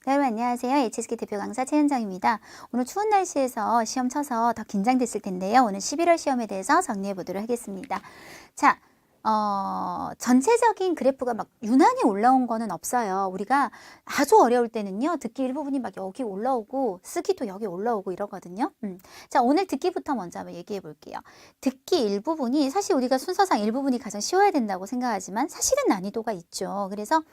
여러분 안녕하세요. HSK 대표 강사 최은정입니다. 오늘 추운 날씨에서 시험 쳐서 더 긴장됐을 텐데요. 오늘 11월 시험에 대해서 정리해 보도록 하겠습니다. 자, 전체적인 그래프가 막 유난히 올라온 거는 없어요. 우리가 아주 어려울 때는요. 듣기 일부분이 막 여기 올라오고 쓰기도 여기 올라오고 이러거든요. 자, 오늘 듣기부터 먼저 한번 얘기해 볼게요. 듣기 일부분이 사실 우리가 순서상 일부분이 가장 쉬워야 된다고 생각하지만 사실은 난이도가 있죠. 그래서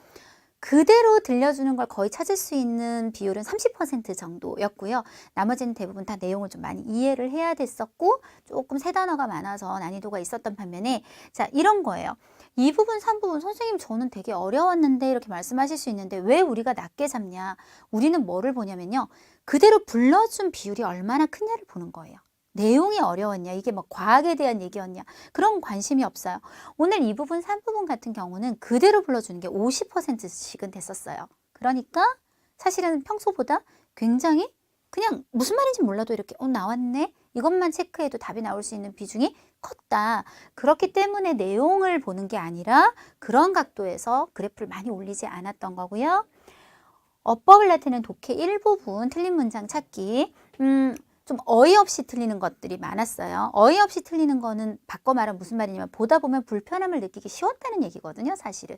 그대로 들려주는 걸 거의 찾을 수 있는 비율은 30% 정도였고요. 나머지는 대부분 다 내용을 좀 많이 이해를 해야 됐었고 조금 새 단어가 많아서 난이도가 있었던 반면에 자 이런 거예요. 이 부분, 3부분 선생님 저는 되게 어려웠는데 이렇게 말씀하실 수 있는데 왜 우리가 낮게 잡냐? 우리는 뭐를 보냐면요. 그대로 불러준 비율이 얼마나 크냐를 보는 거예요. 내용이 어려웠냐, 이게 뭐 과학에 대한 얘기였냐, 그런 관심이 없어요. 오늘 이 부분, 3부분 같은 경우는 그대로 불러주는 게 50%씩은 됐었어요. 그러니까 사실은 평소보다 굉장히 그냥 무슨 말인지 몰라도 이렇게 나왔네? 이것만 체크해도 답이 나올 수 있는 비중이 컸다. 그렇기 때문에 내용을 보는 게 아니라 그런 각도에서 그래프를 많이 올리지 않았던 거고요. 어법을 나타내는 독해 일부분 틀린 문장 찾기. 좀 어이없이 틀리는 것들이 많았어요. 어이없이 틀리는 거는 바꿔 말하면 무슨 말이냐면 보다 보면 불편함을 느끼기 쉬웠다는 얘기거든요, 사실은.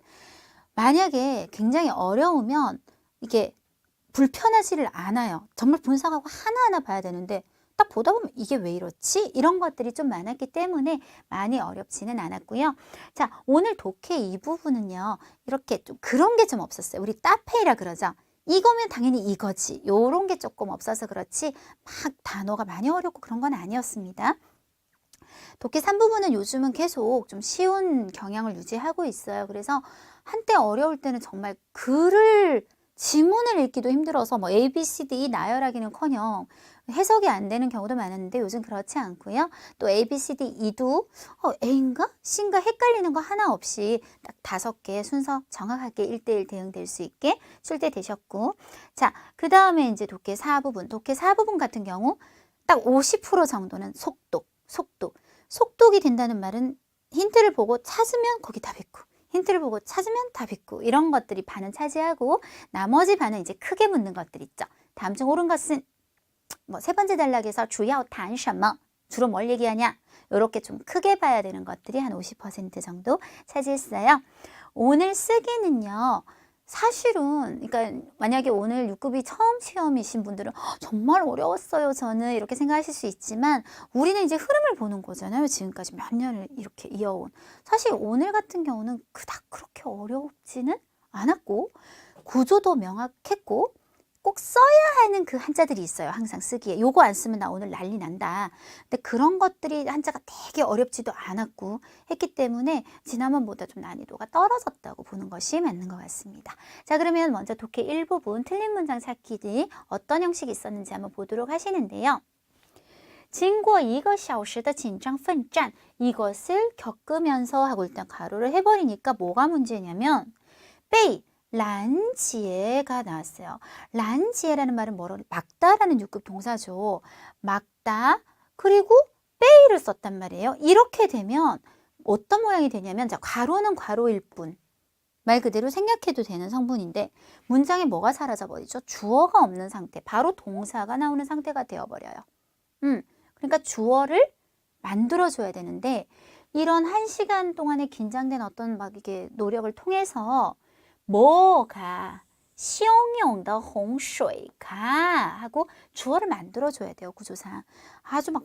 만약에 굉장히 어려우면 이게 불편하지를 않아요. 정말 분석하고 하나하나 봐야 되는데 딱 보다 보면 이게 왜 이렇지? 이런 것들이 좀 많았기 때문에 많이 어렵지는 않았고요. 자, 오늘 독해 이 부분은요. 이렇게 좀 그런 게 좀 없었어요. 우리 따페이라 그러죠. 이거면 당연히 이거지. 요런 게 조금 없어서 그렇지 막 단어가 많이 어렵고 그런 건 아니었습니다. 독해 3부분은 요즘은 계속 좀 쉬운 경향을 유지하고 있어요. 그래서 한때 어려울 때는 정말 글을 지문을 읽기도 힘들어서 뭐 A, B, C, D 나열하기는커녕 해석이 안 되는 경우도 많았는데 요즘 그렇지 않고요. 또 A, B, C, D, E도 A인가? C인가 헷갈리는 거 하나 없이 딱 5개 순서 정확하게 1대1 대응될 수 있게 출제되셨고 자, 그 다음에 이제 독해 4부분. 독해 4부분 같은 경우 딱 50% 정도는 속독이 된다는 말은 힌트를 보고 찾으면 거기 답 있고 힌트를 보고 찾으면 답 있고 이런 것들이 반은 차지하고 나머지 반은 이제 크게 묻는 것들 있죠. 다음 중 옳은 것은 뭐 세 번째 단락에서 주요 단셔머 주로 뭘 얘기하냐 이렇게 좀 크게 봐야 되는 것들이 한 50% 정도 차지했어요. 오늘 쓰기는요. 사실은 그러니까 만약에 오늘 6급이 처음 시험이신 분들은 정말 어려웠어요 저는 이렇게 생각하실 수 있지만 우리는 이제 흐름을 보는 거잖아요. 지금까지 몇 년을 이렇게 이어온 사실 오늘 같은 경우는 그닥 그렇게 어렵지는 않았고 구조도 명확했고 꼭 써야 하는 그 한자들이 있어요. 항상 쓰기에. 요거 안 쓰면 나 오늘 난리 난다. 근데 그런 것들이 한자가 되게 어렵지도 않았고 했기 때문에 지난번보다 좀 난이도가 떨어졌다고 보는 것이 맞는 것 같습니다. 자, 그러면 먼저 독해 1부분 틀린 문장 찾기 어떤 형식이 있었는지 한번 보도록 하시는데요. 经过一个小时的紧张奋战 이것을 겪으면서 하고 일단 가로를 해버리니까 뭐가 문제냐면 被 란지에가 나왔어요. 란지에라는 말은 뭐로 막다라는 6급 동사죠. 막다 그리고 빼이를 썼단 말이에요. 이렇게 되면 어떤 모양이 되냐면 자, 괄호는 괄호일 뿐. 말 그대로 생략해도 되는 성분인데 문장에 뭐가 사라져 버리죠? 주어가 없는 상태. 바로 동사가 나오는 상태가 되어버려요. 그러니까 주어를 만들어줘야 되는데 이런 1시간 동안의 긴장된 어떤 막 이게 노력을 통해서 뭐가 汹涌的洪水가 하고 주어를 만들어줘야 돼요. 구조상. 아주 막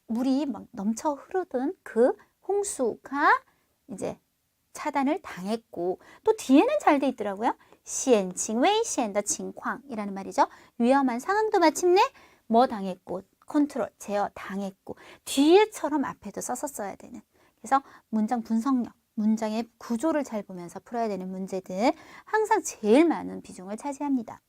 물이 막 넘쳐 흐르던 그 홍수가 이제 차단을 당했고 또 뒤에는 잘 돼 있더라고요. 险情危险的情况이라는 말이죠. 위험한 상황도 마침내 뭐 당했고 컨트롤, 제어 당했고 뒤에처럼 앞에도 썼었어야 되는 그래서 문장 분석력 문장의 구조를 잘 보면서 풀어야 되는 문제들 항상 제일 많은 비중을 차지합니다.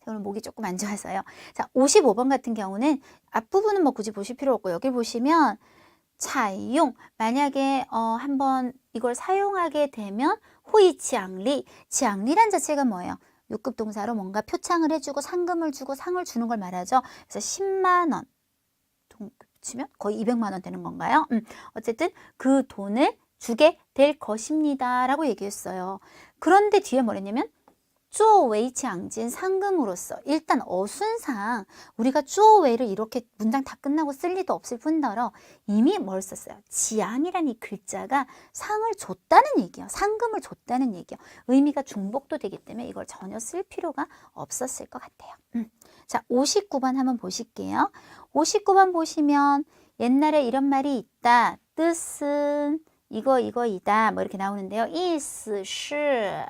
오늘 목이 조금 안 좋아서요. 자, 55번 같은 경우는 앞부분은 뭐 굳이 보실 필요 없고 여기 보시면 차용 만약에 한번 이걸 사용하게 되면 호이 지앙리 지앙리란 자체가 뭐예요? 6급 동사로 뭔가 표창을 해주고 상금을 주고 상을 주는 걸 말하죠. 그래서 10만 원 치면 거의 200만 원 되는 건가요? 어쨌든 그 돈을 주게 될 것입니다 라고 얘기했어요. 그런데 뒤에 뭐랬냐면 주어웨이 장진 상금으로서 일단 어순상 우리가 주어웨이를 이렇게 문장 다 끝나고 쓸 리도 없을 뿐더러 이미 뭘 썼어요? 지앙이라는 이 글자가 상을 줬다는 얘기예요. 상금을 줬다는 얘기예요. 의미가 중복도 되기 때문에 이걸 전혀 쓸 필요가 없었을 것 같아요. 자, 59번 한번 보실게요. 59번 보시면 옛날에 이런 말이 있다. 뜻은 이거이다. 뭐 이렇게 나오는데요. 意思是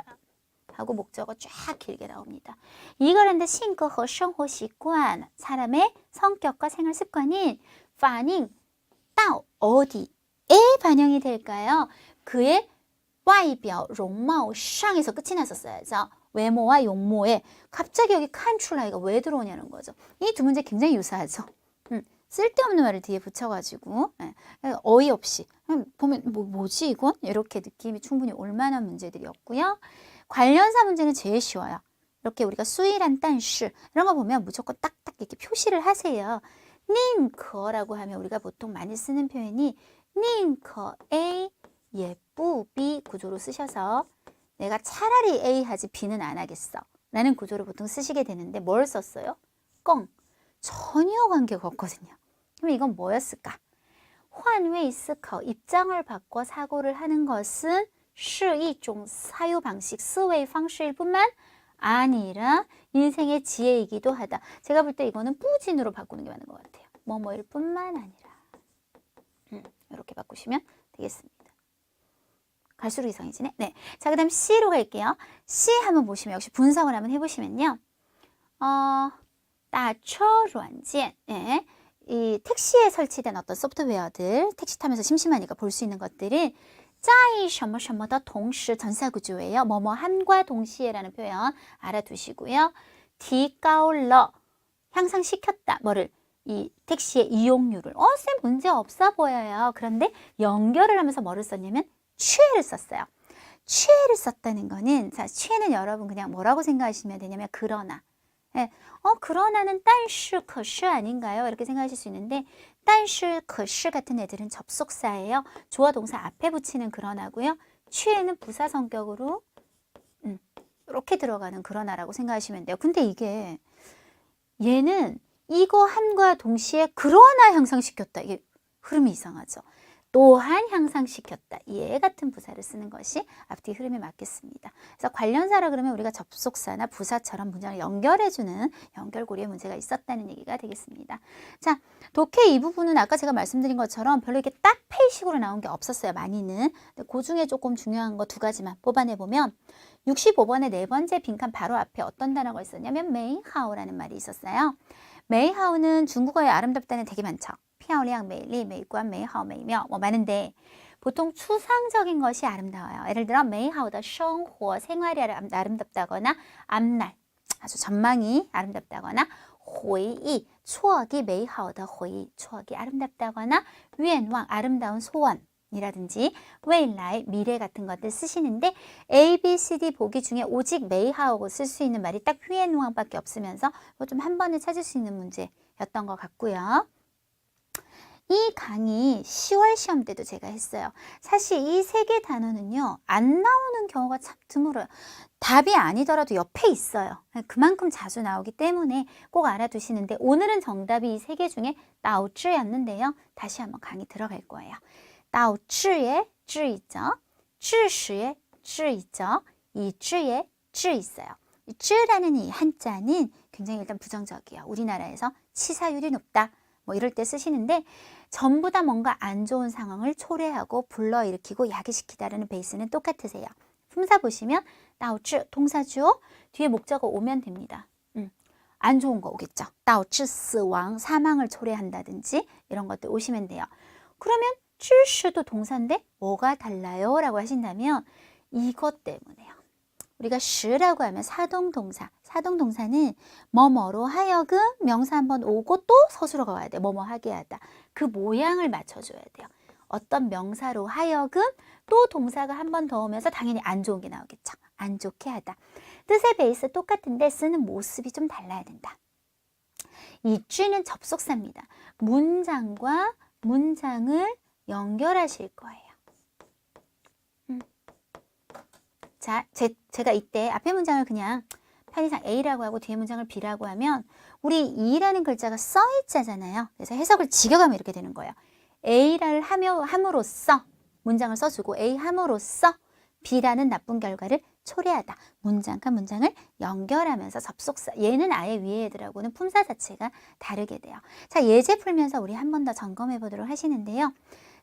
하고 목적어 쫙 길게 나옵니다. 이걸 하는데 性格和生活习惯 사람의 성격과 생활 습관이 反映到 어디에 반영이 될까요? 그의 外表容貌上 에서 끝이 났었어야죠. 외모와 용모에 갑자기 여기 칸출라이가 왜 들어오냐는 거죠. 이 두 문제 굉장히 유사하죠. 쓸데없는 말을 뒤에 붙여가지고 어이없이 보면 뭐지 이건? 이렇게 느낌이 충분히 올 만한 문제들이었고요. 관련사 문제는 제일 쉬워요. 이렇게 우리가 수일한 딴시 이런 거 보면 무조건 딱딱 이렇게 표시를 하세요. 닝커라고 하면 우리가 보통 많이 쓰는 표현이 닝커 A 예쁘 B 구조로 쓰셔서 내가 차라리 A 하지 B는 안 하겠어 라는 구조로 보통 쓰시게 되는데 뭘 썼어요? 껑 전혀 관계가 없거든요. 그럼 이건 뭐였을까? 환웨이 스커 입장을 바꿔 사고를 하는 것은 是一种 사유 방식, 思维方式일 뿐만 아니라 인생의 지혜이기도 하다. 제가 볼 때 이거는 뿌진으로 바꾸는 게 맞는 것 같아요. 뭐뭐일 뿐만 아니라. 이렇게 바꾸시면 되겠습니다. 갈수록 이상해지네. 네. 자, 그 다음 C로 갈게요. C 한번 보시면 역시 분석을 한번 해보시면요. 따처软件. 예. 이 택시에 설치된 어떤 소프트웨어들, 택시 타면서 심심하니까 볼 수 있는 것들은 在什么什么的同时 전사구조예요. 뭐뭐 함과 동시에라는 표현 알아두시고요. 디가올러 향상시켰다. 뭐를? 이 택시의 이용률을. 쌤 문제 없어 보여요. 그런데 연결을 하면서 뭐를 썼냐면 취해를 썼어요. 취해를 썼다는 거는 자, 취해는 여러분 그냥 뭐라고 생각하시면 되냐면 그러나. 예. 그러나는 但是可是 아닌가요? 이렇게 생각하실 수 있는데 但是可是 같은 애들은 접속사예요. 주어 동사 앞에 붙이는 그러나고요. 취해는 부사 성격으로 이렇게 들어가는 그러나라고 생각하시면 돼요. 근데 이게 얘는 이거 함과 동시에 그러나 향상시켰다. 이게 흐름이 이상하죠. 또한 향상시켰다. 이에 같은 부사를 쓰는 것이 앞뒤 흐름에 맞겠습니다. 그래서 관련사라 그러면 우리가 접속사나 부사처럼 문장을 연결해주는 연결고리에 문제가 있었다는 얘기가 되겠습니다. 자, 독해 이 부분은 아까 제가 말씀드린 것처럼 별로 이렇게 딱 페이식으로 나온 게 없었어요. 많이는. 그 중에 조금 중요한 거 두 가지만 뽑아내보면 65번의 네 번째 빈칸 바로 앞에 어떤 단어가 있었냐면 메이하오라는 말이 있었어요. 메이하오는 중국어의 아름답다는 되게 많죠. 漂亮, 美丽, 美观, 美好, 美妙 뭐 많은데 보통 추상적인 것이 아름다워요. 예를 들어 美好的生活, 생활이 아름답다거나 앞날, 아주 전망이 아름답다거나 回忆, 추억이 美好的回忆, 추억이 아름답다거나 愿望, 아름다운 소원이라든지 未来, 미래 같은 것들 쓰시는데 A, B, C, D 보기 중에 오직 美好고 쓸 수 있는 말이 딱 愿望밖에 없으면서 좀 한 번에 찾을 수 있는 문제였던 것 같고요. 이 강의 10월 시험 때도 제가 했어요. 사실 이 세 개 단어는요. 안 나오는 경우가 참 드물어요. 답이 아니더라도 옆에 있어요. 그만큼 자주 나오기 때문에 꼭 알아두시는데 오늘은 정답이 이 세 개 중에 导致였는데요. 다시 한번 강의 들어갈 거예요. 导致의 致 있죠. 致使의 致 있죠. 이 致의 致 있어요. 이 致라는 이 한자는 굉장히 일단 부정적이에요. 우리나라에서 치사율이 높다. 뭐 이럴 때 쓰시는데 전부 다 뭔가 안 좋은 상황을 초래하고 불러일으키고 야기시키다라는 베이스는 똑같으세요. 품사 보시면 导致 동사주어 뒤에 목적어 오면 됩니다. 안 좋은 거 오겠죠. 导致死亡 사망을 초래한다든지 이런 것들 오시면 돼요. 그러면 致使도 동사인데 뭐가 달라요? 라고 하신다면 이것 때문에요. 우리가 시라고 하면 사동동사, 사동동사는 뭐뭐로 하여금 명사 한번 오고 또 서술어가 와야 돼. 뭐뭐 하게 하다. 그 모양을 맞춰줘야 돼요. 어떤 명사로 하여금 또 동사가 한 번 더 오면서 당연히 안 좋은 게 나오겠죠. 안 좋게 하다. 뜻의 베이스 똑같은데 쓰는 모습이 좀 달라야 된다. 이 쥐는 접속사입니다. 문장과 문장을 연결하실 거예요. 자, 제가 이때 앞에 문장을 그냥 편의상 A라고 하고 뒤에 문장을 B라고 하면 우리 E라는 글자가 써 있잖아요. 그래서 해석을 직역하면 이렇게 되는 거예요. A를 함으로써 문장을 써주고 A 함으로써 B라는 나쁜 결과를 초래하다. 문장과 문장을 연결하면서 접속사. 얘는 아예 위에 애들하고는 품사 자체가 다르게 돼요. 자, 예제 풀면서 우리 한 번 더 점검해 보도록 하시는데요.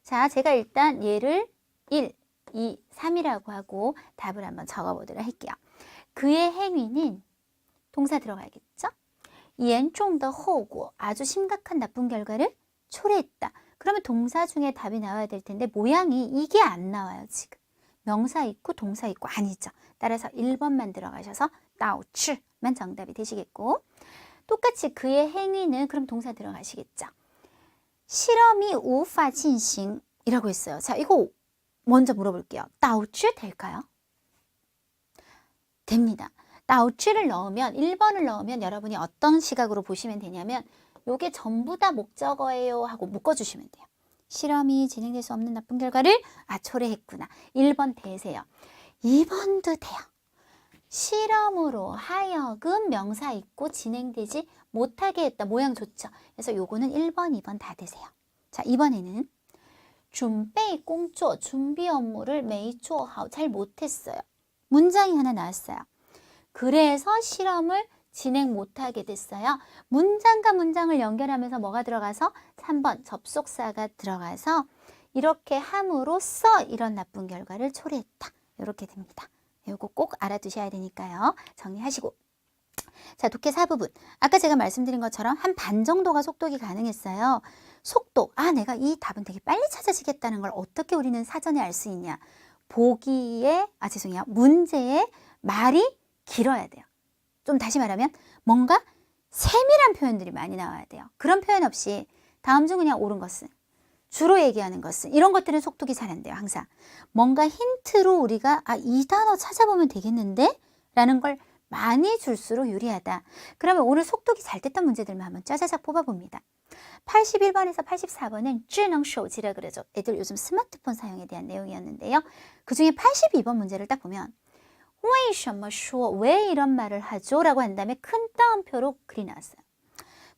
자, 제가 일단 얘를 1, 2, 3이라고 하고 답을 한번 적어보도록 할게요. 그의 행위는 동사 들어가야겠죠? 严重的后果 아주 심각한 나쁜 결과를 초래했다. 그러면 동사 중에 답이 나와야 될 텐데 모양이 이게 안 나와요, 지금. 명사 있고 동사 있고 아니죠. 따라서 1번만 들어가셔서 导致만 정답이 되시겠고, 똑같이 그의 행위는 그럼 동사 들어가시겠죠. 실험이 无法进行 이라고 했어요. 자, 이거 먼저 물어볼게요. 导致될까요? 됩니다. 导致를 넣으면 1번을 넣으면 여러분이 어떤 시각으로 보시면 되냐면 요게 전부 다 목적어예요 하고 묶어주시면 돼요. 실험이 진행될 수 없는 나쁜 결과를 초래했구나. 1번 되세요. 2번도 돼요. 실험으로 하여금 명사 있고 진행되지 못하게 했다. 모양 좋죠. 그래서 요거는 1번, 2번 다 되세요. 자, 이번에는 准备工作 준비 업무를 没做好 잘 못했어요. 문장이 하나 나왔어요. 그래서 실험을 진행 못하게 됐어요. 문장과 문장을 연결하면서 뭐가 들어가서 3번 접속사가 들어가서 이렇게 함으로써 이런 나쁜 결과를 초래했다. 이렇게 됩니다. 이거 꼭 알아두셔야 되니까요. 정리하시고. 자, 독해 4부분. 아까 제가 말씀드린 것처럼 한 반 정도가 속독이 가능했어요. 속독. 내가 이 답은 되게 빨리 찾아지겠다는 걸 어떻게 우리는 사전에 알 수 있냐. 문제의 말이 길어야 돼요. 좀 다시 말하면 뭔가 세밀한 표현들이 많이 나와야 돼요. 그런 표현 없이 다음 중 그냥 옳은 것은, 주로 얘기하는 것은, 이런 것들은 속독이 잘 안 돼요. 항상 뭔가 힌트로 우리가 이 단어 찾아보면 되겠는데? 라는 걸 많이 줄수록 유리하다. 그러면 오늘 속독이 잘 됐던 문제들만 한번 짜자작 뽑아봅니다. 81번에서 84번은 智能手机라 그러죠. 애들 요즘 스마트폰 사용에 대한 내용이었는데요. 그 중에 82번 문제를 딱 보면 为什么说 왜 이런 말을 하죠? 라고 한 다음에 큰 따옴표로 글이 나왔어요.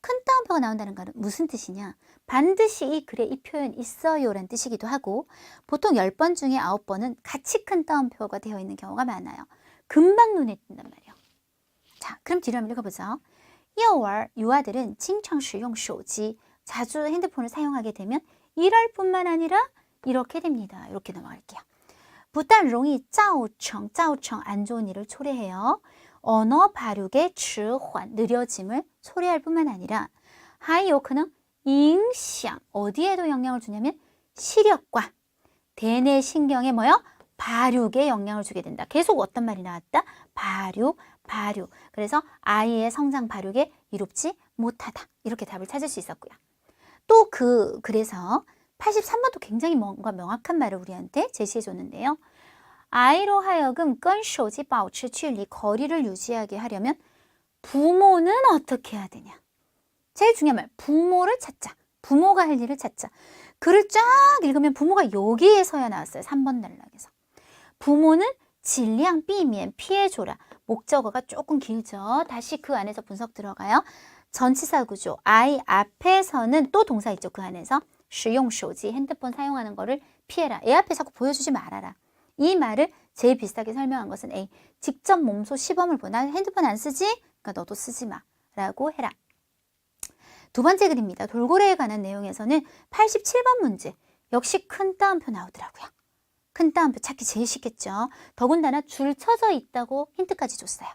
큰 따옴표가 나온다는 건 무슨 뜻이냐? 반드시 이 글에 이 표현 있어요 라는 뜻이기도 하고, 보통 10번 중에 9번은 같이 큰 따옴표가 되어 있는 경우가 많아요. 금방 눈에 띈단 말이에요. 자, 그럼 뒤로 한번 읽어보죠. 幼儿 유아들은 经常使用手机 자주 핸드폰을 사용하게 되면 이럴 뿐만 아니라 이렇게 됩니다. 이렇게 넘어갈게요. 不但容易造成 안 좋은 일을 초래해요. 언어 발육의 迟缓 느려짐을 초래할 뿐만 아니라 还有可能影响 어디에도 영향을 주냐면 시력과 대뇌신경에 뭐요? 발육에 영향을 주게 된다. 계속 어떤 말이 나왔다? 발육. 그래서 아이의 성장 발육에 이롭지 못하다. 이렇게 답을 찾을 수 있었고요. 또 그래서 83번도 굉장히 뭔가 명확한 말을 우리한테 제시해 줬는데요. 아이로 하여금 跟手机保持距离 거리를 유지하게 하려면 부모는 어떻게 해야 되냐. 제일 중요한 말, 부모를 찾자. 부모가 할 일을 찾자. 글을 쫙 읽으면 부모가 여기에서야 나왔어요. 3번 단락에서. 부모는 질량避免 피해줘라. 목적어가 조금 길죠. 다시 그 안에서 분석 들어가요. 전치사 구조. 아이 앞에서는 또 동사 있죠. 그 안에서 使用手机 핸드폰 사용하는 거를 피해라. 애 앞에 자꾸 보여주지 말아라. 이 말을 제일 비슷하게 설명한 것은 A. 직접 몸소 시범을 보나 핸드폰 안 쓰지? 그러니까 너도 쓰지 마. 라고 해라. 두 번째 글입니다. 돌고래에 관한 내용에서는 87번 문제. 역시 큰 따옴표 나오더라고요. 큰 따옴표 찾기 제일 쉽겠죠. 더군다나 줄 쳐져 있다고 힌트까지 줬어요.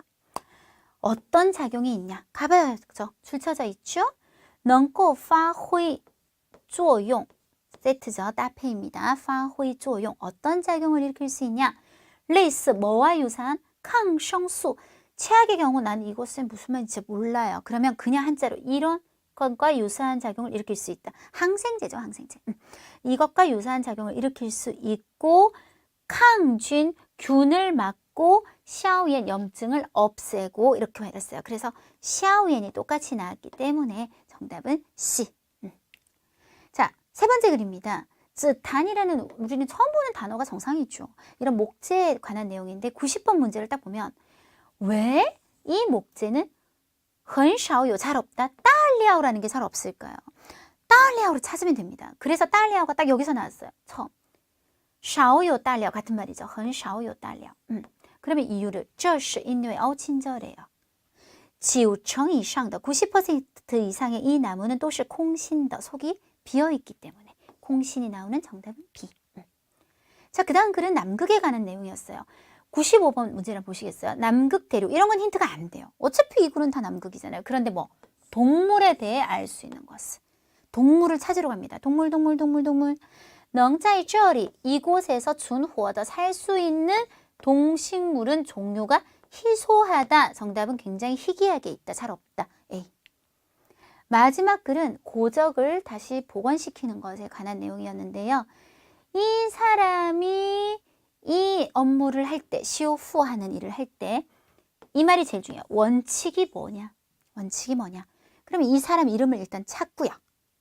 어떤 작용이 있냐? 가봐야죠. 줄 쳐져 있죠? 能够发挥作用 세트죠. 따페입니다. 发挥作用 어떤 작용을 일으킬 수 있냐? 类似 뭐와 유사한 抗生素 최악의 경우 난 이것은 무슨 말인지 몰라요. 그러면 그냥 한자로 이런 것과 유사한 작용을 일으킬 수 있다. 항생제죠. 항생제. 이것과 유사한 작용을 일으킬 수 있고抗菌 균을 막고 消炎 염증을 없애고 이렇게 말했어요. 그래서 消炎이 똑같이 나왔기 때문에 정답은 C. 자, 세 번째 글입니다. 단이라는 우리는 처음 보는 단어가 정상이죠. 이런 목재에 관한 내용인데 90번 문제를 딱 보면 왜 이 목재는 很少有 잘 없다. 따리아오라는 게 잘 없을까요? 따리아오를 찾으면 됩니다. 그래서 따리아오가 딱 여기서 나왔어요. 처음. 少有 따리아오 같은 말이죠. 很少有 따리아오. 그러면 이유를 这是因为凹친절해요. 90% 이상的 90% 이상의 이 나무는 都是空心的 속이 비어있기 때문에空心이 나오는 정답은 B. 자, 그 다음 글은 남극에 관한 내용이었어요. 95번 문제를 보시겠어요? 남극 대륙 이런 건 힌트가 안 돼요. 어차피 이 글은 다 남극이잖아요. 그런데 뭐 동물에 대해 알 수 있는 것을 동물을 찾으러 갑니다. 동물. 能在这里 이곳에서 준호더 살 수 있는 동식물은 종류가 희소하다. 정답은 굉장히 희귀하게 있다. 잘 없다. A. 마지막 글은 고적을 다시 복원시키는 것에 관한 내용이었는데요. 이 사람이 이 업무를 할 때, 시오후 하는 일을 할 때 이 말이 제일 중요해요. 원칙이 뭐냐? 원칙이 뭐냐? 그러면 이 사람 이름을 일단 찾고요.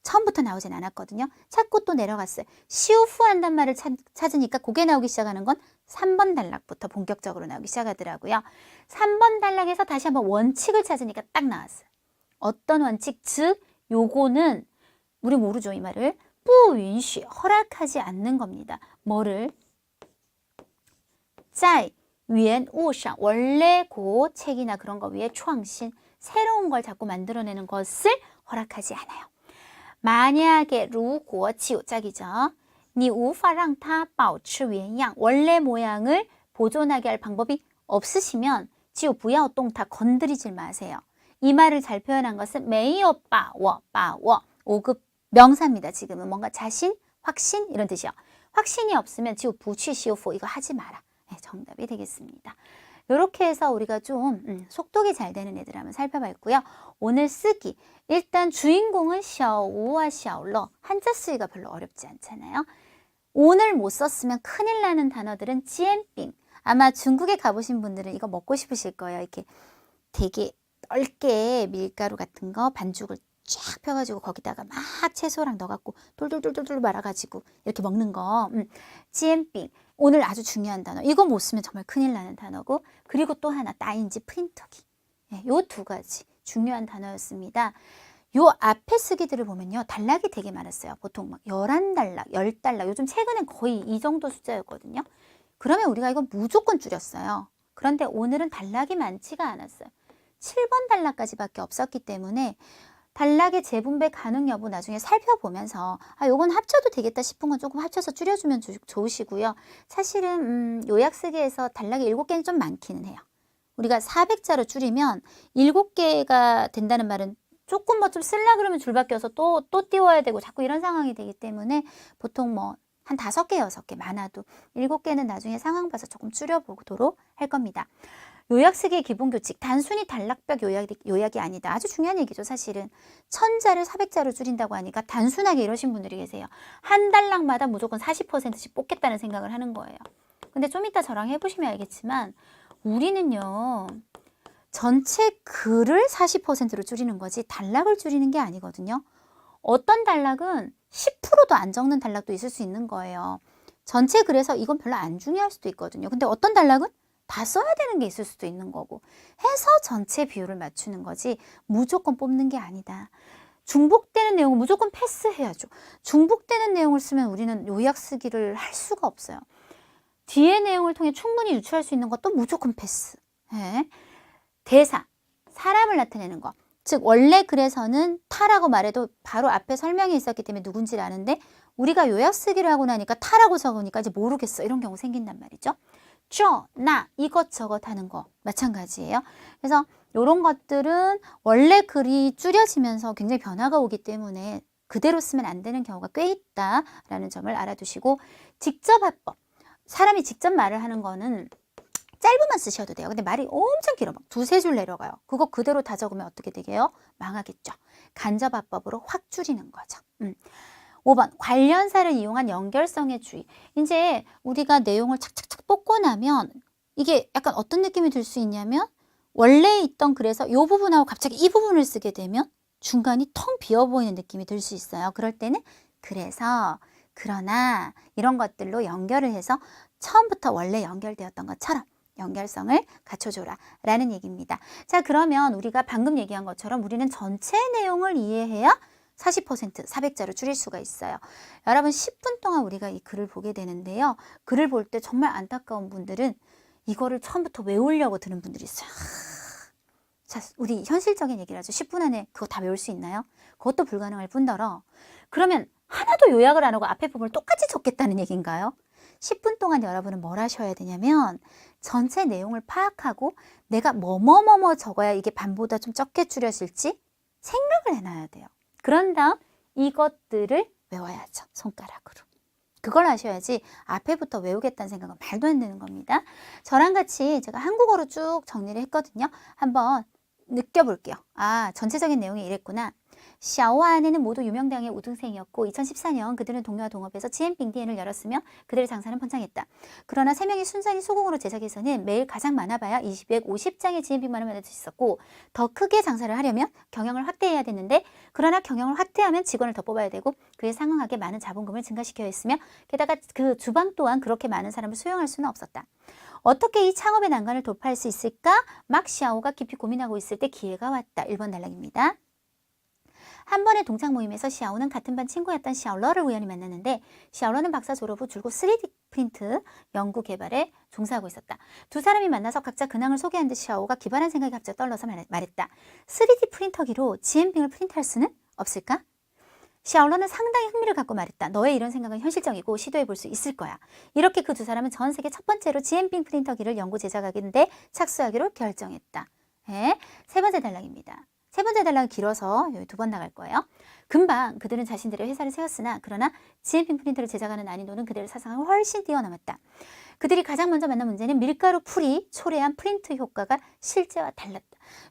처음부터 나오진 않았거든요. 찾고 또 내려갔어요. 시오후 한단 말을 찾으니까 그게 나오기 시작하는 건 3번 단락부터 본격적으로 나오기 시작하더라고요. 3번 단락에서 다시 한번 원칙을 찾으니까 딱 나왔어요. 어떤 원칙? 즉 요거는 우리 모르죠. 이 말을 不允许 허락하지 않는 겁니다. 뭐를? 在原物上 원래 그 책이나 그런 거 위에 创新 새로운 걸 자꾸 만들어내는 것을 허락하지 않아요. 만약에 如果 지우짝이죠. 你无法让它保持原样 원래 모양을 보존하게 할 방법이 없으시면 就不要动它 건드리지 마세요. 이 말을 잘 표현한 것은 没有把握 5급 명사입니다. 지금은 뭔가 자신, 확신 이런 뜻이요. 확신이 없으면 就不去修复 이거 하지 마라. 네, 정답이 되겠습니다. 이렇게 해서 우리가 좀 속독이 잘 되는 애들 한번 살펴봤고요. 오늘 쓰기. 일단 주인공은 샤오우와 샤오러. 한자 쓰기가 별로 어렵지 않잖아요. 오늘 못 썼으면 큰일 나는 단어들은 찌엔빙. 아마 중국에 가보신 분들은 이거 먹고 싶으실 거예요. 이렇게 되게 넓게 밀가루 같은 거 반죽을 쫙 펴가지고 거기다가 막 채소랑 넣어갖고 돌돌돌돌 말아가지고 이렇게 먹는 거. 찌엔빙. 오늘 아주 중요한 단어. 이거 못 쓰면 정말 큰일 나는 단어고, 그리고 또 하나 따인지 프린터기. 네, 요 두 가지 중요한 단어였습니다. 요 앞에 쓰기들을 보면요. 단락이 되게 많았어요. 보통 막 11단락, 10단락. 요즘 최근엔 거의 이 정도 숫자였거든요. 그러면 우리가 이건 무조건 줄였어요. 그런데 오늘은 단락이 많지가 않았어요. 7번 단락까지밖에 없었기 때문에 단락의 재분배 가능 여부 나중에 살펴보면서 요건 합쳐도 되겠다 싶은 건 조금 합쳐서 줄여주면 좋으시고요. 사실은 요약 쓰기에서 단락이 7개는 좀 많기는 해요. 우리가 400자로 줄이면 7개가 된다는 말은 조금 뭐 좀 쓸라 그러면 줄밖에 없어서 또 띄워야 되고 자꾸 이런 상황이 되기 때문에 보통 뭐 한 5개, 6개 많아도 7개는 나중에 상황 봐서 조금 줄여보도록 할 겁니다. 요약 쓰기의 기본 규칙, 단순히 단락벽 요약이 아니다. 아주 중요한 얘기죠, 사실은. 1000자를 400자로 줄인다고 하니까 단순하게 이러신 분들이 계세요. 한 단락마다 무조건 40%씩 뽑겠다는 생각을 하는 거예요. 근데 좀 이따 저랑 해보시면 알겠지만 우리는요, 전체 글을 40%로 줄이는 거지 단락을 줄이는 게 아니거든요. 어떤 단락은 10%도 안 적는 단락도 있을 수 있는 거예요. 전체 글에서 이건 별로 안 중요할 수도 있거든요. 근데 어떤 단락은 다 써야 되는 게 있을 수도 있는 거고 해서 전체 비율을 맞추는 거지 무조건 뽑는 게 아니다. 중복되는 내용은 무조건 패스해야죠. 중복되는 내용을 쓰면 우리는 요약 쓰기를 할 수가 없어요. 뒤의 내용을 통해 충분히 유추할 수 있는 것도 무조건 패스. 네. 대사, 사람을 나타내는 거. 즉 원래 글에서는 타라고 말해도 바로 앞에 설명이 있었기 때문에 누군지를 아는데 우리가 요약 쓰기를 하고 나니까 타라고 적으니까 이제 모르겠어. 이런 경우 생긴단 말이죠. 나 이것저것 하는 거 마찬가지예요. 그래서 이런 것들은 원래 글이 줄여지면서 굉장히 변화가 오기 때문에 그대로 쓰면 안 되는 경우가 꽤 있다라는 점을 알아두시고, 직접 화법. 사람이 직접 말을 하는 거는 짧으면 쓰셔도 돼요. 근데 말이 엄청 길어. 막 2-3줄 내려가요. 그거 그대로 다 적으면 어떻게 되게요? 망하겠죠. 간접 화법으로 확 줄이는 거죠. 5번 관련사를 이용한 연결성의 주의. 이제 우리가 내용을 착착착 뽑고 나면 이게 약간 어떤 느낌이 들 수 있냐면 원래 있던 글에서 이 부분하고 갑자기 이 부분을 쓰게 되면 중간이 텅 비어 보이는 느낌이 들 수 있어요. 그럴 때는 그래서, 그러나 이런 것들로 연결을 해서 처음부터 원래 연결되었던 것처럼 연결성을 갖춰줘라 라는 얘기입니다. 자, 그러면 우리가 방금 얘기한 것처럼 우리는 전체 내용을 이해해야 40% 400자로 줄일 수가 있어요. 여러분 10분 동안 우리가 이 글을 보게 되는데요. 글을 볼 때 정말 안타까운 분들은 이거를 처음부터 외우려고 드는 분들이 있어요. 자, 우리 현실적인 얘기를 하죠. 10분 안에 그거 다 외울 수 있나요? 그것도 불가능할 뿐더러 그러면 하나도 요약을 안 하고 앞에 부분을 똑같이 적겠다는 얘기인가요? 10분 동안 여러분은 뭘 하셔야 되냐면 전체 내용을 파악하고 내가 뭐뭐뭐뭐 적어야 이게 반보다 좀 적게 줄여질지 생각을 해놔야 돼요. 그런 다음 이것들을 외워야죠. 손가락으로. 그걸 하셔야지 앞에부터 외우겠다는 생각은 말도 안 되는 겁니다. 저랑 같이 제가 한국어로 쭉 정리를 했거든요. 한번 느껴볼게요. 아, 전체적인 내용이 이랬구나. 샤오와 아내는 모두 유명당의 우등생이었고 2014년 그들은 동료와 동업해서 GM빙디엔을 열었으며 그들의 장사는 번창했다. 그러나 3명이 순전히 소공으로 제작해서는 매일 가장 많아봐야 250장의 GM빙만을 만들 수 있었고 더 크게 장사를 하려면 경영을 확대해야 됐는데 그러나 경영을 확대하면 직원을 더 뽑아야 되고 그에 상응하게 많은 자본금을 증가시켜야 했으며 게다가 그 주방 또한 그렇게 많은 사람을 수용할 수는 없었다. 어떻게 이 창업의 난관을 돌파할 수 있을까? 막 샤오가 깊이 고민하고 있을 때 기회가 왔다. 1번 단락입니다. 한 번의 동창 모임에서 샤오는 같은 반 친구였던 샤오러를 우연히 만났는데 샤오러는 박사 졸업 후 줄곧 3D 프린트 연구 개발에 종사하고 있었다. 두 사람이 만나서 각자 근황을 소개한 듯 샤오가 기발한 생각이 갑자기 떠올라서 말했다. 3D 프린터기로 GM빙을 프린트할 수는 없을까? 샤오러는 상당히 흥미를 갖고 말했다. 너의 이런 생각은 현실적이고 시도해 볼 수 있을 거야. 이렇게 그 두 사람은 전 세계 첫 번째로 GM빙 프린터기를 연구 제작하기인데 착수하기로 결정했다. 네, 세 번째 단락입니다. 세 번째 단락은 길어서 여기 2번 나갈 거예요. 금방 그들은 자신들의 회사를 세웠으나 그러나 GM빙 프린터를 제작하는 난이도는 그들의 사상을 훨씬 뛰어넘었다. 그들이 가장 먼저 만난 문제는 밀가루 풀이 초래한 프린트 효과가 실제와 달랐다.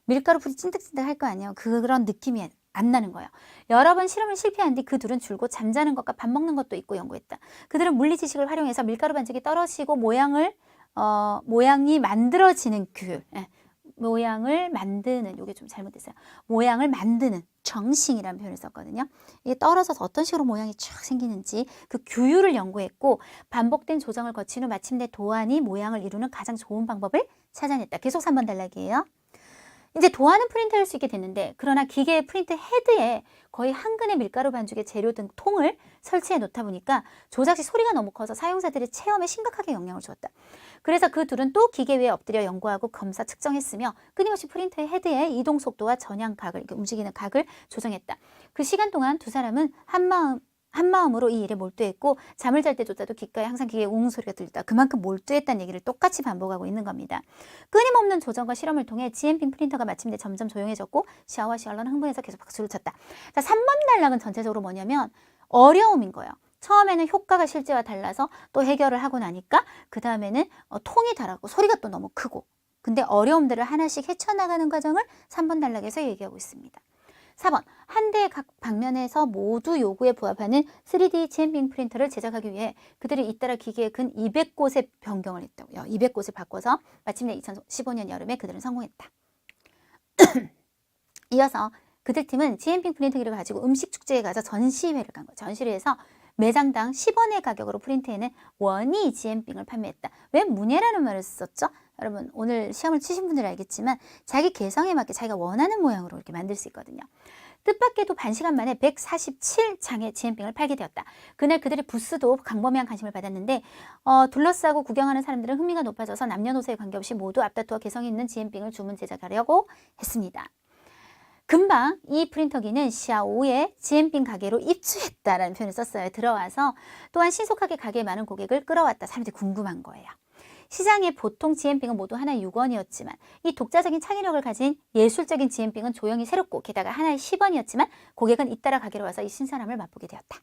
밀가루 풀이 찐득찐득할 거 아니에요. 그런 느낌이 안 나는 거예요. 여러 번 실험을 실패한 뒤 그 둘은 줄곧 잠자는 것과 밥 먹는 것도 있고 연구했다. 그들은 물리 지식을 활용해서 밀가루 반죽이 떨어지고 모양이 만들어지는 규율, 모양을 만드는, 이게 좀 잘못됐어요. 모양을 만드는 정싱이라는 표현을 썼거든요. 이게 떨어져서 어떤 식으로 모양이 쫙 생기는지 그 규율을 연구했고 반복된 조정을 거친 후 마침내 도안이 모양을 이루는 가장 좋은 방법을 찾아냈다. 계속 3번 단락이에요. 이제 도안은 프린트할 수 있게 됐는데 그러나 기계의 프린트 헤드에 거의 한 근의 밀가루 반죽의 재료 등 통을 설치해 놓다 보니까 조작 시 소리가 너무 커서 사용자들의 체험에 심각하게 영향을 주었다. 그래서 그 둘은 또 기계 위에 엎드려 연구하고 검사 측정했으며 끊임없이 프린터의 헤드의 이동 속도와 전향각을, 움직이는 각을 조정했다. 그 시간 동안 두 사람은 한마음으로 이 일에 몰두했고 잠을 잘 때조차도 귓가에 항상 기계의 웅 소리가 들렸다. 그만큼 몰두했다는 얘기를 똑같이 반복하고 있는 겁니다. 끊임없는 조정과 실험을 통해 GM빙 프린터가 마침내 점점 조용해졌고 샤오와 샤오러는 흥분해서 계속 박수를 쳤다. 자, 3번 단락은 전체적으로 뭐냐면 어려움인 거예요. 처음에는 효과가 실제와 달라서 또 해결을 하고 나니까 그 다음에는 통이 달았고 소리가 또 너무 크고 근데 어려움들을 하나씩 헤쳐나가는 과정을 3번 단락에서 얘기하고 있습니다. 4번, 한 대의 각 방면에서 모두 요구에 부합하는 3D GM빙 프린터를 제작하기 위해 그들이 잇따라 기계의 근 200곳에 변경을 했다고요. 200곳을 바꿔서 마침내 2015년 여름에 그들은 성공했다. 이어서 그들 팀은 GM빙 프린터기를 가지고 음식 축제에 가서 전시회를 간 거예요. 전시를 해서 매장당 10원의 가격으로 프린트해낸 원이 GM빙을 판매했다. 왜 문예라는 말을 썼죠? 여러분 오늘 시험을 치신 분들은 알겠지만 자기 개성에 맞게 자기가 원하는 모양으로 이렇게 만들 수 있거든요. 뜻밖에도 반시간 만에 147장의 GM빙을 팔게 되었다. 그날 그들의 부스도 광범위한 관심을 받았는데 둘러싸고 구경하는 사람들은 흥미가 높아져서 남녀노소에 관계없이 모두 앞다투어 개성이 있는 GM빙을 주문 제작하려고 했습니다. 금방 이 프린터기는 샤오의 GM빙 가게로 입주했다라는 표현을 썼어요. 들어와서 또한 신속하게 가게에 많은 고객을 끌어왔다. 사람들이 궁금한 거예요. 시장에 보통 GM빙은 모두 하나에 6원이었지만 이 독자적인 창의력을 가진 예술적인 GM빙은 조형이 새롭고 게다가 하나에 10원이었지만 고객은 잇따라 가게로 와서 이 신선함을 맛보게 되었다.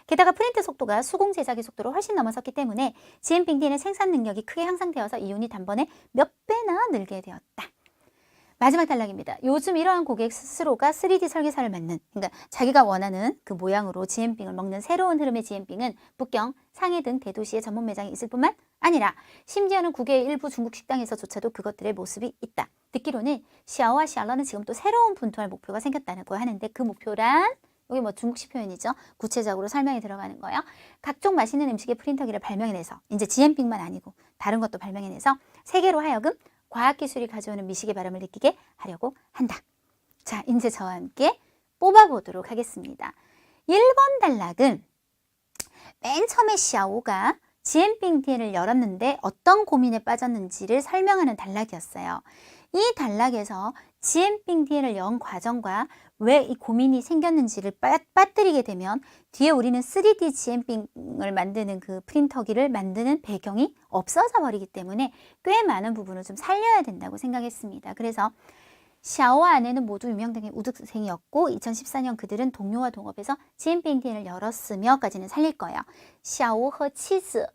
게다가 프린트 속도가 수공 제작의 속도를 훨씬 넘어섰기 때문에 GM빙-D의 생산 능력이 크게 향상되어서 이윤이 단번에 몇 배나 늘게 되었다. 마지막 단락입니다. 요즘 이러한 고객 스스로가 3D 설계사를 맡는, 그러니까 자기가 원하는 그 모양으로 GM빙을 먹는 새로운 흐름의 GM빙은 북경, 상해 등 대도시의 전문 매장이 있을 뿐만 아니라 심지어는 국외의 일부 중국 식당에서조차도 그것들의 모습이 있다. 듣기로는 샤오와 샤오러는 지금 또 새로운 분투할 목표가 생겼다고 하는데 그 목표란 여기 뭐 중국식 표현이죠. 구체적으로 설명이 들어가는 거예요. 각종 맛있는 음식의 프린터기를 발명해내서 이제 지엠빙만 아니고 다른 것도 발명해내서 세계로 하여금 과학기술이 가져오는 미식의 바람을 느끼게 하려고 한다. 자, 이제 저와 함께 뽑아보도록 하겠습니다. 1번 단락은 맨 처음에 샤오가 지엠빙디엔을 열었는데 어떤 고민에 빠졌는지를 설명하는 단락이었어요. 이 단락에서 지엠빙디엔을 연 과정과 왜 이 고민이 생겼는지를 빠뜨리게 되면 뒤에 우리는 3D 지엠빙을 만드는 그 프린터기를 만드는 배경이 없어져 버리기 때문에 꽤 많은 부분을 좀 살려야 된다고 생각했습니다. 그래서 샤오와 아내는 모두 유명된 우등생이었고 2014년 그들은 동료와 동업해서 지엠빙디엔을 열었으며까지는 살릴 거예요. 샤오와 치즈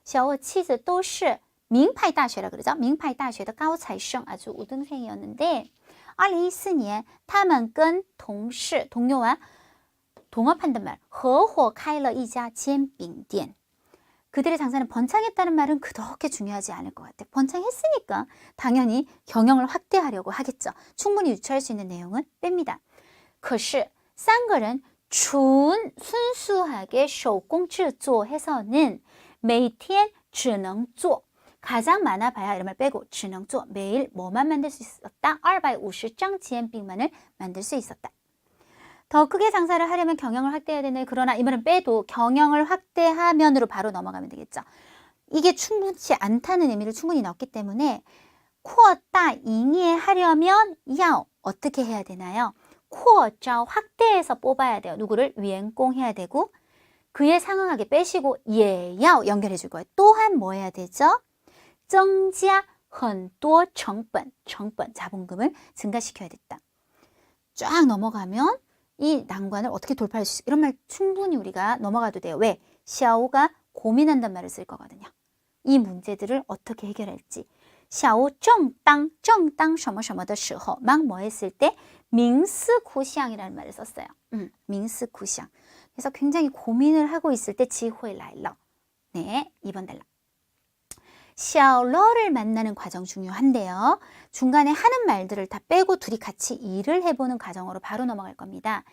샤오와 치즈 都是名牌大学라 그러죠. 名牌大学的高材生 아주 우등생이었는데 2014년 他们跟同事 동료와 동업한단 말 合伙开了一家煎饼店 그들의 장사는 번창했다는 말은 그렇게 중요하지 않을 것 같아요. 번창했으니까 당연히 경영을 확대하려고 하겠죠. 충분히 유추할 수 있는 내용은 뺍니다. 可是三个人 순수하게 手工制作 해서는 每天只能做 가장 많아봐야 이런 말 빼고 只能做 매일 뭐만 만들 수 있었다? 250장 지엠빙만을 만들 수 있었다. 더 크게 장사를 하려면 경영을 확대해야 되네. 그러나 이 말은 빼도 경영을 확대하면으로 바로 넘어가면 되겠죠. 이게 충분치 않다는 의미를 충분히 넣었기 때문에 扩大营业하려면 야 어떻게 해야 되나요? 扩招 확대해서 뽑아야 돼요. 누구를? 위엔공해야 되고 그에 상응하게 빼시고 예야 연결해 줄 거예요. 또한 뭐 해야 되죠? 增加很多成本 자본금을 증가시켜야 됐다. 쫙 넘어가면 이 난관을 어떻게 돌파할 수 있어? 이런 말 충분히 우리가 넘어가도 돼요. 왜? 샤오가 고민한단 말을 쓸 거거든요. 이 문제들을 어떻게 해결할지. 샤오 정당 什么什么的时候 막 뭐 했을 때 冥思苦想이라는 말을 썼어요. 冥思苦想 그래서 굉장히 고민을 하고 있을 때 지회来了. 네, 2번 단락. 샤오러를 만나는 과정 중요한데요. 중간에 하는 말들을 다 빼고 둘이 같이 일을 해보는 과정으로 바로 넘어갈 겁니다.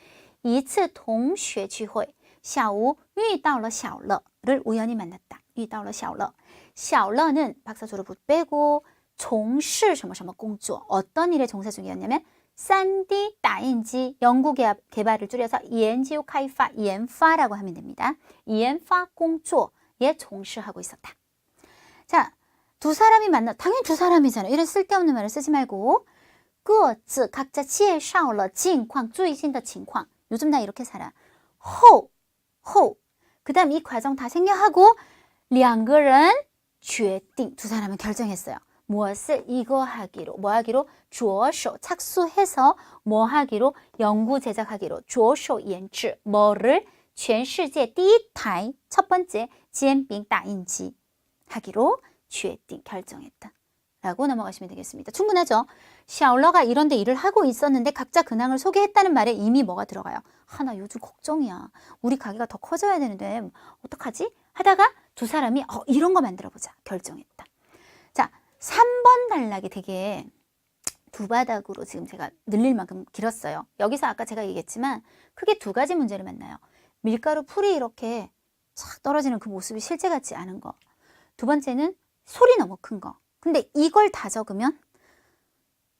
一次同学聚会下午遇到了小乐를 우연히 만났다. 遇到了小乐小乐는 박사 졸업 후 빼고 从事什么什么工作 어떤 일에 종사 중이었냐면 3D 打印机 연구 개발을 줄여서 研究开发 研发라고 하면 됩니다. 研发工作에 종사하고 있었다. 자, 두 사람이 만나 당연히 두 사람이잖아요. 이런 쓸데없는 말을 쓰지 말고 各自 각자 介绍了近况最新的情况 요즘 나 이렇게 살아. 호 그 다음 이 과정 다 생략하고 两个人决定 두 사람은 결정했어요. 무엇을 이거 하기로 뭐 하기로 着手 착수해서 뭐 하기로 연구 제작하기로 着手研制 뭐를 全世界第一台 첫 번째 煎饼打印机 하기로 决定 결정했다. 라고 넘어가시면 되겠습니다. 충분하죠? 샤올러가 이런데 일을 하고 있었는데 각자 근황을 소개했다는 말에 이미 뭐가 들어가요? 나 요즘 걱정이야. 우리 가게가 더 커져야 되는데 어떡하지? 하다가 두 사람이 이런 거 만들어보자. 결정했다. 자, 3번 단락이 되게 두 바닥으로 지금 제가 늘릴 만큼 길었어요. 여기서 아까 제가 얘기했지만 크게 두 가지 문제를 만나요. 밀가루 풀이 이렇게 착 떨어지는 그 모습이 실제 같지 않은 거. 두 번째는 소리 너무 큰 거. 근데 이걸 다 적으면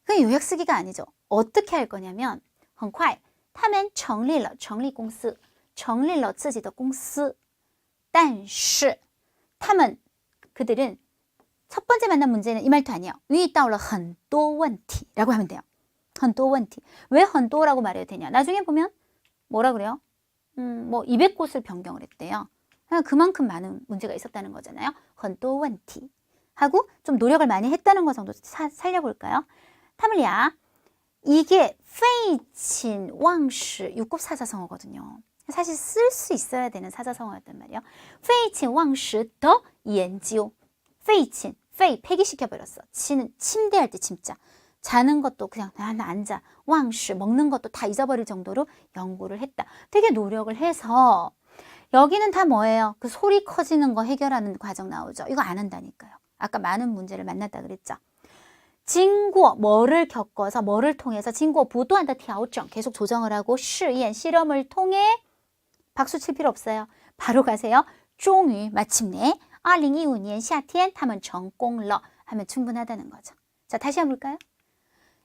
그냥 요약 쓰기가 아니죠. 어떻게 할 거냐면 很快他们成立了成立公司成立了自己的公司但是他们 그들은 첫 번째 만난 문제는 이 말도 아니에요. 遇到了很多问题 라고 하면 돼요. 很多问题 왜 很多라고 말해도 되냐. 나중에 보면 뭐라 그래요? 뭐 200곳을 변경을 했대요. 그만큼 많은 문제가 있었다는 거잖아요. 很多问题 하고 좀 노력을 많이 했다는 거 정도 살려볼까요? 타물리아 이게 페이친 왕시 6급 사자성어거든요. 사실 쓸 수 있어야 되는 사자성어였단 말이에요. 페이친 왕시 더研究 페이친 페이 폐기시켜버렸어. 치는 침대할 때 침자 자는 것도 그냥 나 앉아 왕시 먹는 것도 다 잊어버릴 정도로 연구를 했다. 되게 노력을 해서 여기는 다 뭐예요? 그 소리 커지는 거 해결하는 과정 나오죠. 이거 안 한다니까요. 아까 많은 문제를 만났다 그랬죠. 经过 뭐를 겪어서 뭐를 통해서 经过不断的调整 계속 조정을 하고 试验 실험을 통해 박수 칠 필요 없어요. 바로 가세요. 终于 마침내 2015년 夏天他们成功了 하면 충분하다는 거죠. 자, 다시 한번 볼까요?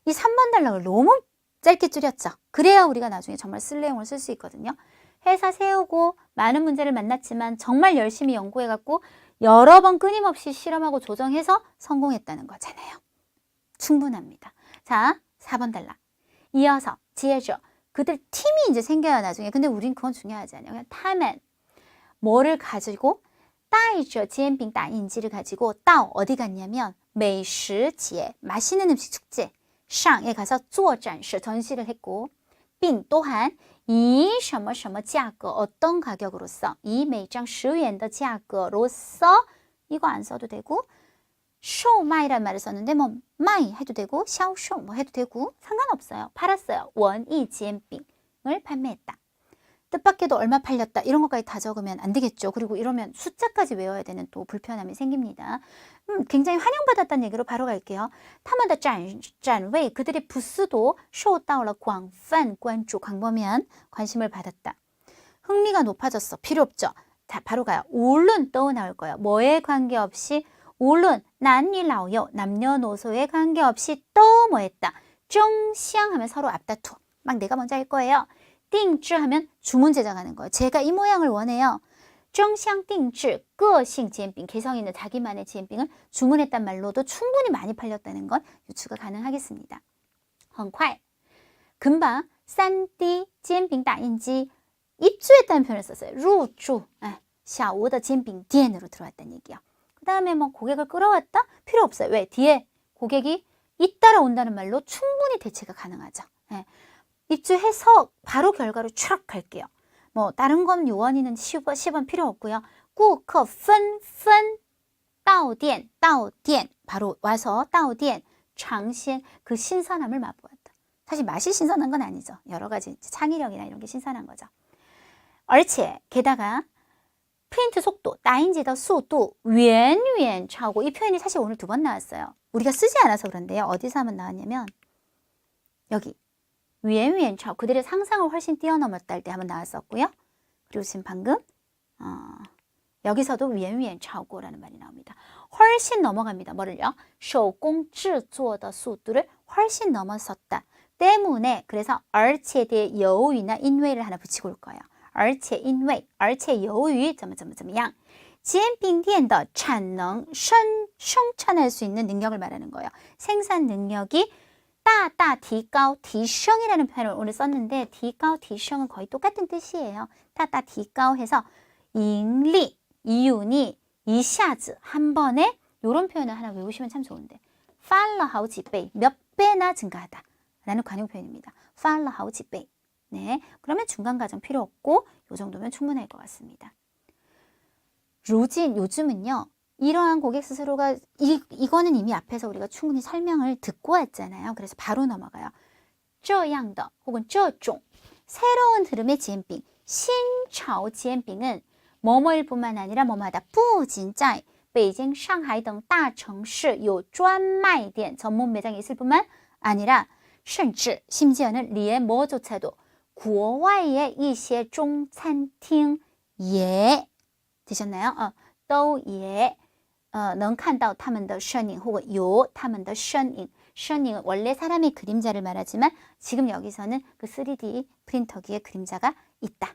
이 3번 단락을 너무 짧게 줄였죠. 그래야 우리가 나중에 정말 쓸 내용을 쓸 수 있거든요. 회사 세우고 많은 문제를 만났지만 정말 열심히 연구해갖고 여러 번 끊임없이 실험하고 조정해서 성공했다는 거잖아요. 충분합니다. 자, 4번 단락. 이어서 지혜죠. 그들 팀이 이제 생겨야 나중에. 근데 우린 그건 중요하지 않아요. 그냥 타면 뭐를 가지고 带着煎饼打印机를 가지고 到 어디 갔냐면 美食节 맛있는 음식 축제 上에 가서 做展示 전시를 했고 并 또한 以什么什么价格 어떤 가격으로서 以每张10元的价格로서 이거 안 써도 되고 售卖란 말을 썼는데 뭐 마이 해도 되고 销售 뭐 해도 되고 상관없어요. 팔았어요. 원이煎饼을 판매했다. 뜻밖에도 얼마 팔렸다. 이런 것까지 다 적으면 안 되겠죠. 그리고 이러면 숫자까지 외워야 되는 또 불편함이 생깁니다. 굉장히 환영받았다는 얘기로 바로 갈게요. 他们的展位 그들의 부스도 受到了广泛关注 광범위한 관심을 받았다. 흥미가 높아졌어. 필요 없죠. 자, 바로 가요. 우른 또 나올 거예요. 뭐에 관계없이 우른 난이라오요 남녀노소에 관계없이 또 뭐 했다. 争相 하면 서로 앞다투. 막 내가 먼저 할 거예요. 定制 하면 주문 제작하는 거예요. 제가 이 모양을 원해요. 争相定制个性 煎饼 개성 있는 자기만의 煎饼을 주문했단 말로도 충분히 많이 팔렸다는 건 유추가 가능하겠습니다. 很快 금방 3D 煎饼打印机 입주했다는 표현을 썼어요. 入驻 샤오더 煎饼店으로 들어왔다는 얘기요. 그 다음에 뭐 고객을 끌어왔다? 필요 없어요. 왜? 뒤에 고객이 잇따라 온다는 말로 충분히 대체가 가능하죠. 입주해서 바로 결과로 촥 갈게요. 뭐 다른 건 요원이는 10원 필요 없고요. 顾客纷纷到店 바로 와서 到店 尝鲜 그 신선함을 맛보았다. 사실 맛이 신선한 건 아니죠. 여러 가지 창의력이나 이런 게 신선한 거죠. 而且 게다가 프린트 속도, 打印机的速度远远超过 이 표현이 사실 오늘 2번 나왔어요. 우리가 쓰지 않아서 그런데요. 어디서 한번 나왔냐면 여기 远远超 그들의 상상을 훨씬 뛰어넘었다 할 때 한번 나왔었고요. 그리고 지금 방금 여기서도 远远超过 라는 말이 나옵니다. 훨씬 넘어갑니다. 뭐를요? 手工制作的速度를 훨씬 넘어섰다. 때문에 그래서 而且의 여유나 인웨이를 하나 붙이고 올 거예요. 而且因为而且由于怎么样煎饼店的产能 生产할 수 있는 능력을 말하는 거예요. 생산 능력이 大大提高 提升이라는 표현을 오늘 썼는데 提高 提升은 거의 똑같은 뜻이에요. 大大提高해서盈利 이윤이 一下子 한 번에 이런 표현을 하나 외우시면 참 좋은데 翻了好几倍 몇 배나 증가하다 라는 관용 표현입니다. 翻了好几倍 네, 그러면 중간 과정 필요 없고 이 정도면 충분할 것 같습니다. 요즘은요. 이러한 고객 스스로가 이거는 이미 앞에서 우리가 충분히 설명을 듣고 왔잖아요. 그래서 바로 넘어가요. 这样的 혹은 这种 새로운 흐름의 煎饼 신차오 煎饼은 뭐뭐일 뿐만 아니라 뭐뭐하다 不仅在北京, 상하이 등大城市有专卖店 전문 매장이 있을 뿐만 아니라 甚至 심지어는 리에 뭐조차도 国外的一些中餐厅也 되셨나요? 都也能看到他们的身影 혹은 有他们的身影 身影 원래 사람의 그림자를 말하지만 지금 여기서는 그 3D 프린터기의 그림자가 있다.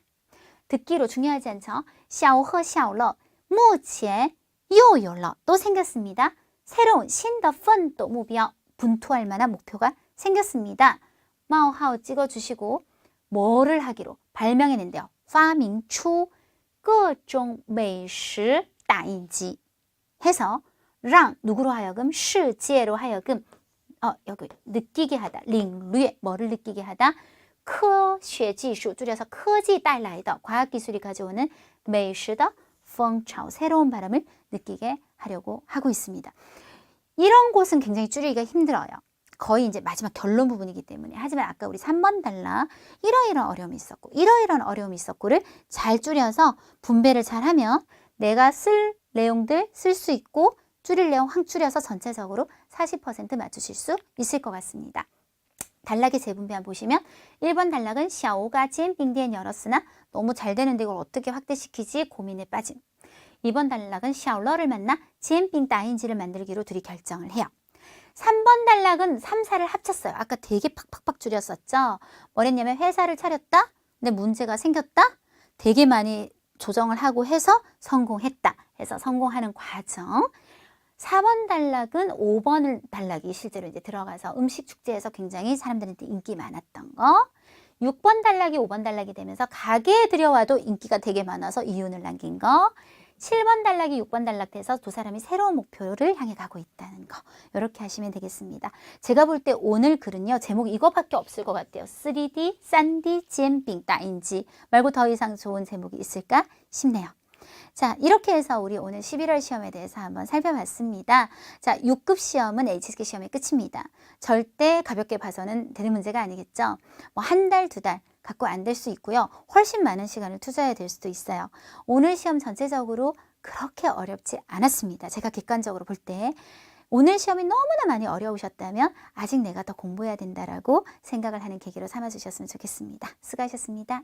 듣기로 중요하지 않죠? 小和小乐目前又有了 또 생겼습니다. 새로운 新的奋斗目标 분투할 만한 목표가 생겼습니다. 마오하오 찍어주시고 뭐를 하기로 발명해낸대요. 发明出各种美食打印机 해서 让 누구로 하여금 世界로 하여금 여기 느끼게 하다. 领略 뭐를 느끼게 하다. 科学技术 줄여서 科技带来的 과학기술이 가져오는 美食的风潮 새로운 바람을 느끼게 하려고 하고 있습니다. 이런 곳은 굉장히 줄이기가 힘들어요. 거의 이제 마지막 결론 부분이기 때문에. 하지만 아까 우리 3번 단락 이러이러한 어려움이 있었고 이러이러한 어려움이 있었고를 잘 줄여서 분배를 잘하면 내가 쓸 내용들 쓸 수 있고 줄일 내용 확 줄여서 전체적으로 40% 맞추실 수 있을 것 같습니다. 단락의 재분배한 보시면 1번 단락은 샤오가 지엔빙디엔 열었으나 너무 잘 되는데 이걸 어떻게 확대시키지 고민에 빠짐. 2번 단락은 샤오러를 만나 지엔빙 따인지를 만들기로 둘이 결정을 해요. 3번 단락은 3, 4를 합쳤어요. 아까 되게 팍팍팍 줄였었죠. 뭐랬냐면 회사를 차렸다. 근데 문제가 생겼다. 되게 많이 조정을 하고 해서 성공했다. 해서 성공하는 과정. 4번 단락은 5번 단락이 실제로 이제 들어가서 음식 축제에서 굉장히 사람들한테 인기 많았던 거. 6번 단락이 5번 단락이 되면서 가게에 들여와도 인기가 되게 많아서 이윤을 남긴 거. 7번 단락이 6번 단락 돼서 두 사람이 새로운 목표를 향해 가고 있다는 거. 이렇게 하시면 되겠습니다. 제가 볼 때 오늘 글은요. 제목 이거밖에 없을 것 같아요. 3D, 싼디, 지엔빙, 따인지 말고 더 이상 좋은 제목이 있을까 싶네요. 자, 이렇게 해서 우리 오늘 11월 시험에 대해서 한번 살펴봤습니다. 자, 6급 시험은 HSK 시험이 끝입니다. 절대 가볍게 봐서는 되는 문제가 아니겠죠. 뭐 한 달, 두 달 갖고 안 될 수 있고요. 훨씬 많은 시간을 투자해야 될 수도 있어요. 오늘 시험 전체적으로 그렇게 어렵지 않았습니다. 제가 객관적으로 볼 때. 오늘 시험이 너무나 많이 어려우셨다면 아직 내가 더 공부해야 된다라고 생각을 하는 계기로 삼아주셨으면 좋겠습니다. 수고하셨습니다.